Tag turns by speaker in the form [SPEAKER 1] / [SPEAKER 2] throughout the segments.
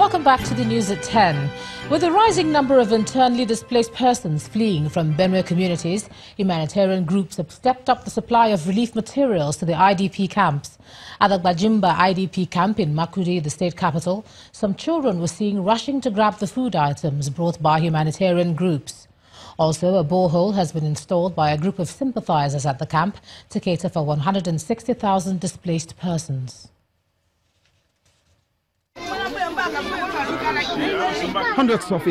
[SPEAKER 1] Welcome back to the news at 10. With a rising number of internally displaced persons fleeing from Benue communities, humanitarian groups have stepped up the supply of relief materials to the IDP camps. At the Bajimba IDP camp in Makudi, the state capital, some children were seen rushing to grab the food items brought by humanitarian groups. Also, a borehole has been installed by a group of sympathizers at the camp to cater for 160,000 displaced persons.
[SPEAKER 2] Hundreds of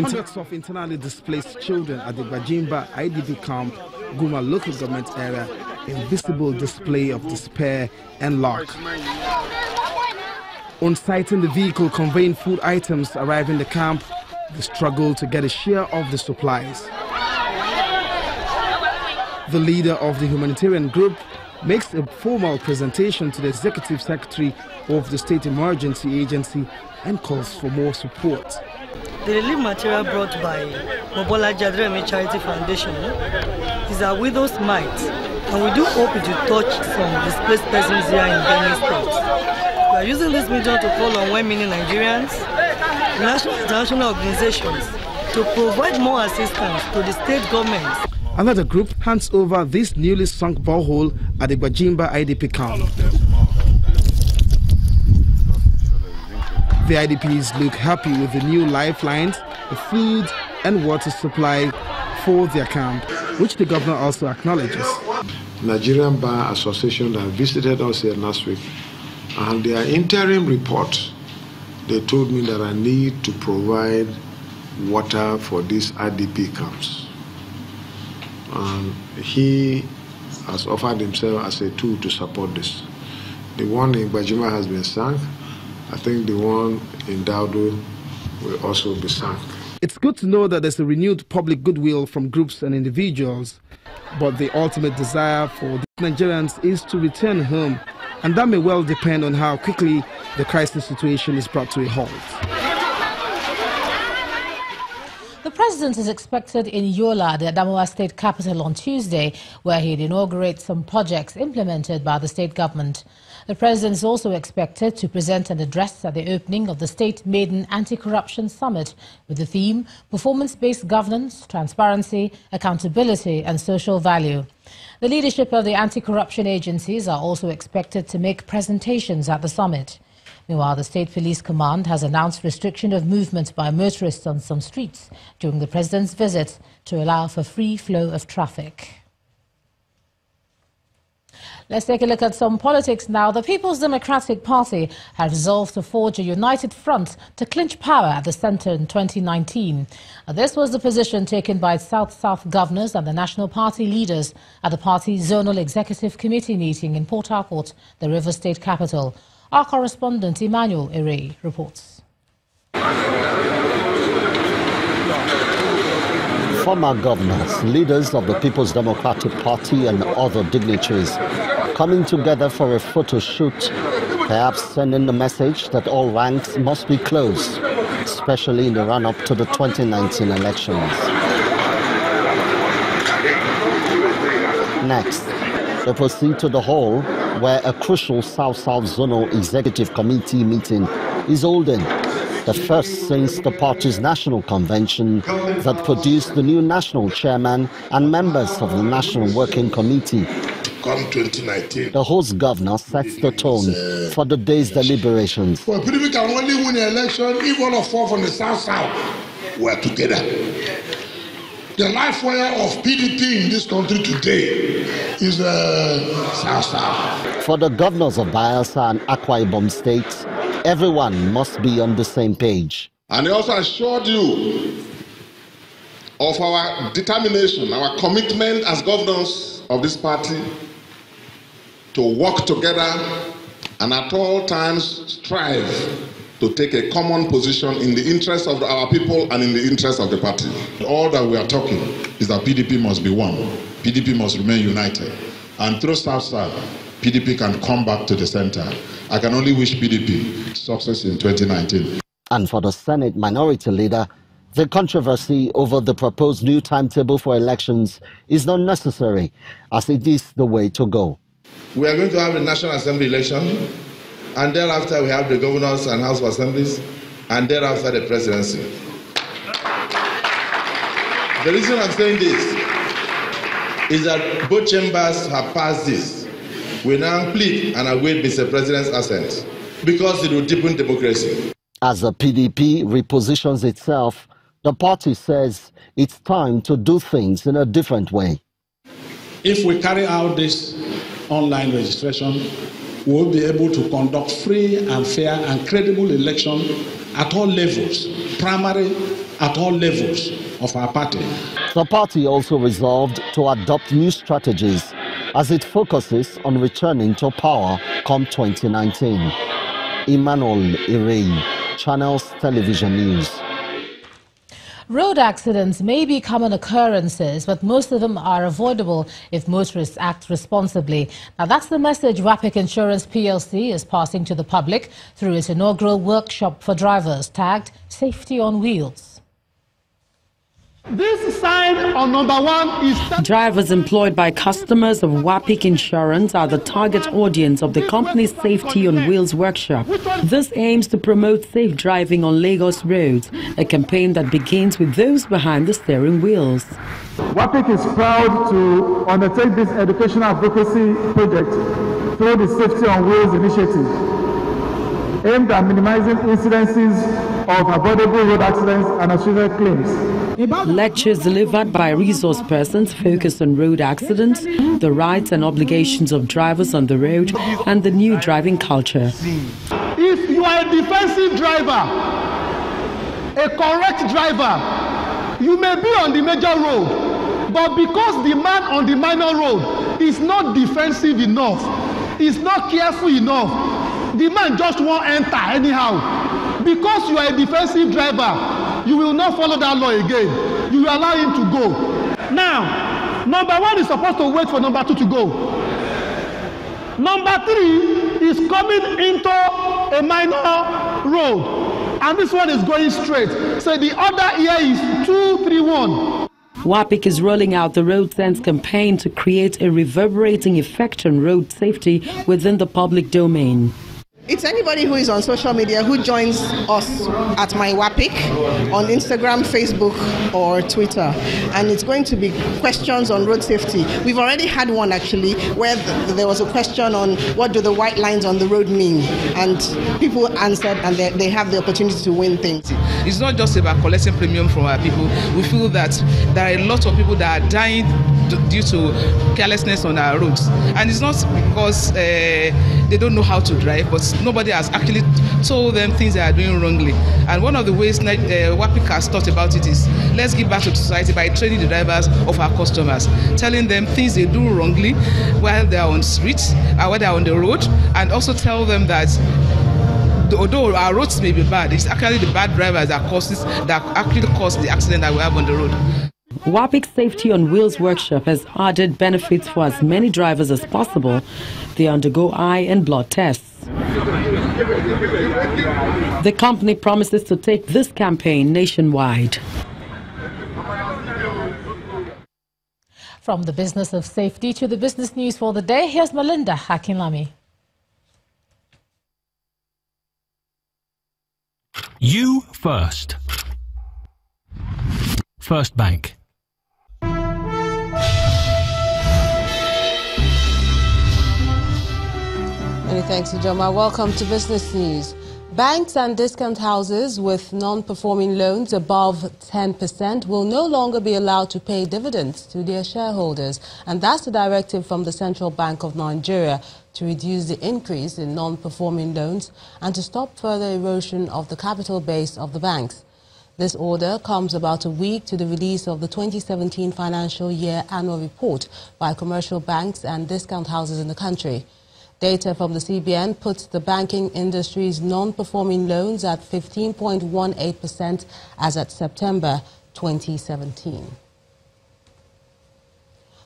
[SPEAKER 2] internally displaced children at the Bajimba IDP camp, Guma local government area, in visible display of despair and lack. On sighting the vehicle conveying food items arriving the camp, they struggle to get a share of the supplies. The leader of the humanitarian group makes a formal presentation to the executive secretary of the State Emergency Agency and calls for more support.
[SPEAKER 3] The relief material brought by Mobola Jadremi Charity Foundation is a widow's mite, and we do hope it will touch some displaced persons here in Benue State. We are using this medium to call on well-meaning Nigerians, national and international organizations to provide more assistance to the state governments.
[SPEAKER 2] Another group hands over this newly sunk borehole at the Bajimba IDP camp. The IDPs look happy with the new lifelines, the food and water supply for their camp, which the governor also acknowledges.
[SPEAKER 4] Nigerian Bar Association that visited us here last week, and their interim report, they told me that I need to provide water for these IDP camps. And he has offered himself as a tool to support this. The one in Bajima has been sunk. I think the one in Daudu will also be sunk.
[SPEAKER 2] It's good to know that there's a renewed public goodwill from groups and individuals, but the ultimate desire for the Nigerians is to return home, and that may well depend on how quickly the crisis situation is brought to a halt.
[SPEAKER 1] The president is expected in Yola, the Adamawa state capital, on Tuesday, where he'd inaugurate some projects implemented by the state government. The president is also expected to present an address at the opening of the State Maiden Anti-Corruption Summit with the theme Performance-Based Governance, Transparency, Accountability and Social Value. The leadership of the anti-corruption agencies are also expected to make presentations at the summit. Meanwhile, the State Police Command has announced restriction of movement by motorists on some streets during the president's visit to allow for free flow of traffic. Let's take a look at some politics now. The People's Democratic Party has resolved to forge a united front to clinch power at the centre in 2019. This was the position taken by South-South governors and the National Party leaders at the party's Zonal Executive Committee meeting in Port Harcourt, the River State capital. Our correspondent Emmanuel Ere reports.
[SPEAKER 5] Former governors, leaders of the People's Democratic Party and other dignitaries coming together for a photo shoot, perhaps sending the message that all ranks must be closed, especially in the run-up to the 2019 elections. Next, they proceed to the hall where a crucial South-South Zonal Executive Committee meeting is holding, the first since the party's national convention that produced the new national chairman and members of the National Working Committee.
[SPEAKER 6] Come 2019.
[SPEAKER 5] The host governor sets the tone for the day's deliberations.
[SPEAKER 6] Well, PDP can only win an election if all of four from the South-South were together. The life wire of PDP in this country today is South-South.
[SPEAKER 5] For the governors of Bayelsa and Akwa Ibom states, everyone must be on the same page.
[SPEAKER 6] And he also assured you of our determination, our commitment as governors of this party to work together and at all times strive to take a common position in the interest of our people and in the interest of the party. All that we are talking is that PDP must be one. PDP must remain united. And through South-South, PDP can come back to the center. I can only wish PDP success in 2019.
[SPEAKER 5] And for the Senate Minority Leader, the controversy over the proposed new timetable for elections is not necessary, as it is the way to go.
[SPEAKER 6] We are going to have a National Assembly election, and thereafter we have the governors and House of Assemblies, and thereafter the presidency. The reason I'm saying this is that both chambers have passed this. We now plead and await Mr. President's assent because it will deepen democracy.
[SPEAKER 5] As the PDP repositions itself, the party says it's time to do things in a different way.
[SPEAKER 7] If we carry out this online registration, we will be able to conduct free and fair and credible election at all levels, primary at all levels of our party.
[SPEAKER 5] The party also resolved to adopt new strategies as it focuses on returning to power come 2019. Emmanuel Irei, Channels Television News.
[SPEAKER 1] Road accidents may be common occurrences, but most of them are avoidable if motorists act responsibly. Now, that's the message WAPIC Insurance PLC is passing to the public through its inaugural workshop for drivers tagged Safety on Wheels.
[SPEAKER 8] This sign on number 1 is...
[SPEAKER 9] Drivers employed by customers of WAPIC Insurance are the target audience of the company's Safety on Wheels workshop. This aims to promote safe driving on Lagos roads, a campaign that begins with those behind the steering wheels.
[SPEAKER 8] WAPIC is proud to undertake this educational advocacy project through the Safety on Wheels initiative, aimed at minimizing incidences of avoidable road accidents and associated claims.
[SPEAKER 9] Lectures delivered by resource persons focus on road accidents, the rights and obligations of drivers on the road, and the new driving culture.
[SPEAKER 8] If you are a defensive driver, a correct driver, you may be on the major road, but because the man on the minor road is not defensive enough, is not careful enough, the man just won't enter anyhow. Because you are a defensive driver, you will not follow that law again. You will allow him to go. Now, number 1 is supposed to wait for number 2 to go. Number 3 is coming into a minor road, and this one is going straight. So the order here is 2-3-1.
[SPEAKER 9] WAPIC is rolling out the Road Sense campaign to create a reverberating effect on road safety within the public domain.
[SPEAKER 10] It's anybody who is on social media who joins us at My WAPIC on Instagram, Facebook, or Twitter. And it's going to be questions on road safety. We've already had one actually where there was a question on what do the white lines on the road mean? And people answered, and they have the opportunity to win things.
[SPEAKER 11] It's not just about collecting premium from our people. We feel that there are a lot of people that are dying due to carelessness on our roads. And it's not because they don't know how to drive, but nobody has actually told them things they are doing wrongly. And one of the ways WAPIC has thought about it is let's give back to society by training the drivers of our customers, telling them things they do wrongly while they are on the streets, while they are on the road, and also tell them that although our roads may be bad, it's actually the bad drivers that actually cause the accident that we have on the road.
[SPEAKER 9] WAPIC Safety on Wheels workshop has added benefits for as many drivers as possible. They undergo eye and blood tests. The company promises to take this campaign nationwide.
[SPEAKER 1] From the business of safety to the business news for the day, here's Melinda Akinlami.
[SPEAKER 12] You first. First Bank.
[SPEAKER 13] Many thanks, Ijoma. Welcome to Business News. Banks and discount houses with non-performing loans above 10% will no longer be allowed to pay dividends to their shareholders. And that's the directive from the Central Bank of Nigeria to reduce the increase in non-performing loans and to stop further erosion of the capital base of the banks. This order comes about a week to the release of the 2017 financial year annual report by commercial banks and discount houses in the country. Data from the CBN puts the banking industry's non-performing loans at 15.18% as at September 2017.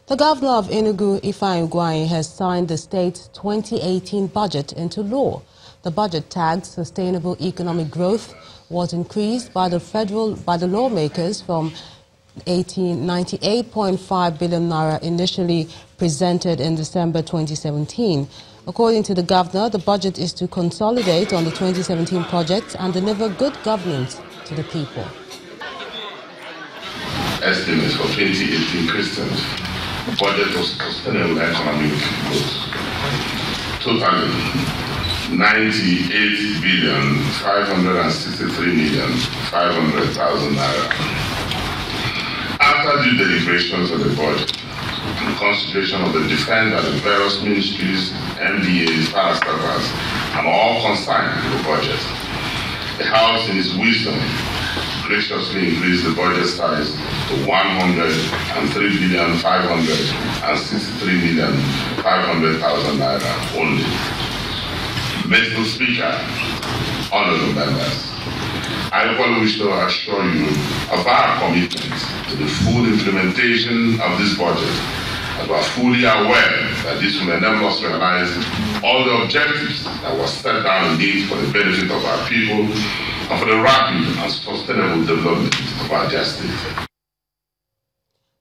[SPEAKER 13] The governor of Enugu, Ifeanyi Ugwuanyi, has signed the state's 2018 budget into law. The budget tagged Sustainable Economic Growth was increased by the lawmakers from 98.5 billion naira initially presented in December 2017. According to the governor, the budget is to consolidate on the 2017 projects and deliver good governance to the people.
[SPEAKER 6] Estimates for 2018 Christians, budget of sustainable economic growth. Totally 98,563,500,000 naira. After due deliberations of the budget, and consideration of the defense and the various ministries, MDAs, parastatals, and all concerned with the budget, the House, in its wisdom, graciously increased the budget size to 103,563,500,000 naira only. Mr. Speaker, honorable members, I equally wish to assure you of our commitment to the full implementation of this budget, as we are fully aware that this will enable us to realize all the objectives that were set down indeed for the benefit of our people and for the rapid and sustainable development of our dear state.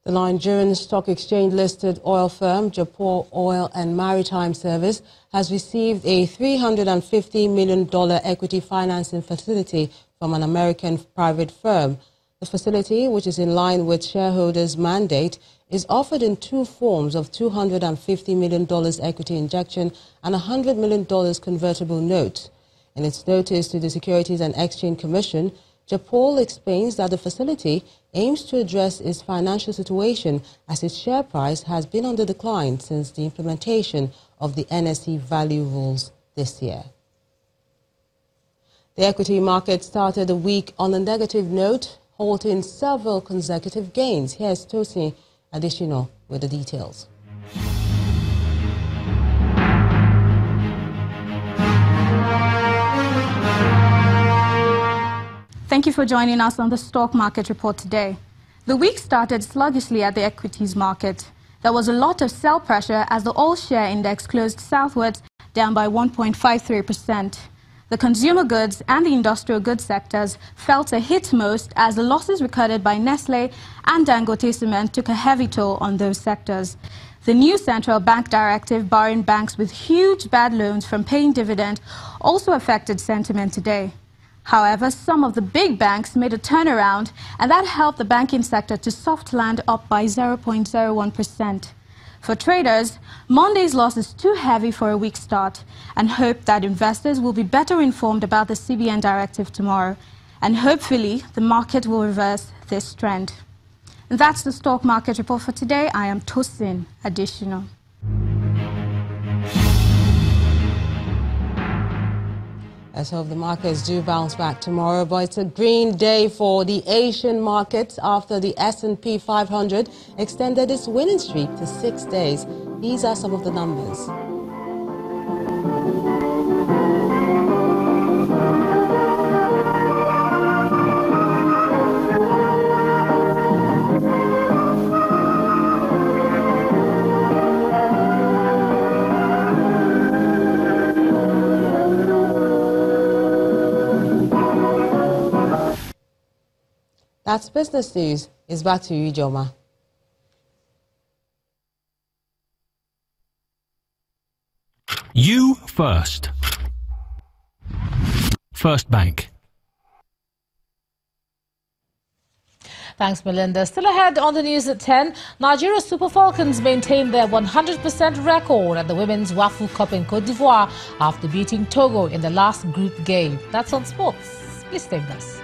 [SPEAKER 13] The Nigerian Stock Exchange-listed oil firm, Japan Oil and Maritime Service, has received a $350 million equity financing facility from an American private firm. The facility, which is in line with shareholders' mandate, is offered in two forms of $250 million equity injection and $100 million convertible note. In its notice to the Securities and Exchange Commission, Japan explains that the facility aims to address its financial situation as its share price has been on the decline since the implementation of the NSE value rules this year. The equity market started the week on a negative note, halting several consecutive gains. Here's Tosin Additional with the details.
[SPEAKER 14] Thank you for joining us on the Stock Market Report today. The week started sluggishly at the equities market. There was a lot of sell pressure as the all share index closed southwards, down by 1.53%. The consumer goods and the industrial goods sectors felt a hit most as the losses recorded by Nestle and Dangote Cement took a heavy toll on those sectors. The new central bank directive barring banks with huge bad loans from paying dividend also affected sentiment today. However, some of the big banks made a turnaround, and that helped the banking sector to soft land up by 0.01%. For traders, Monday's loss is too heavy for a weak start, and hope that investors will be better informed about the CBN directive tomorrow, and hopefully the market will reverse this trend. And that's the Stock Market Report for today. I am Tosin Additional.
[SPEAKER 13] Let's hope the markets do bounce back tomorrow, but it's a green day for the Asian markets after the S&P 500 extended its winning streak to 6 days. These are some of the numbers. That's business news. It's back to you, Joma.
[SPEAKER 12] You first. First Bank.
[SPEAKER 1] Thanks, Melinda. Still ahead on the news at 10, Nigeria Super Falcons maintained their 100% record at the Women's Waffle Cup in Cote d'Ivoire after beating Togo in the last group game. That's on sports. Please stay with us.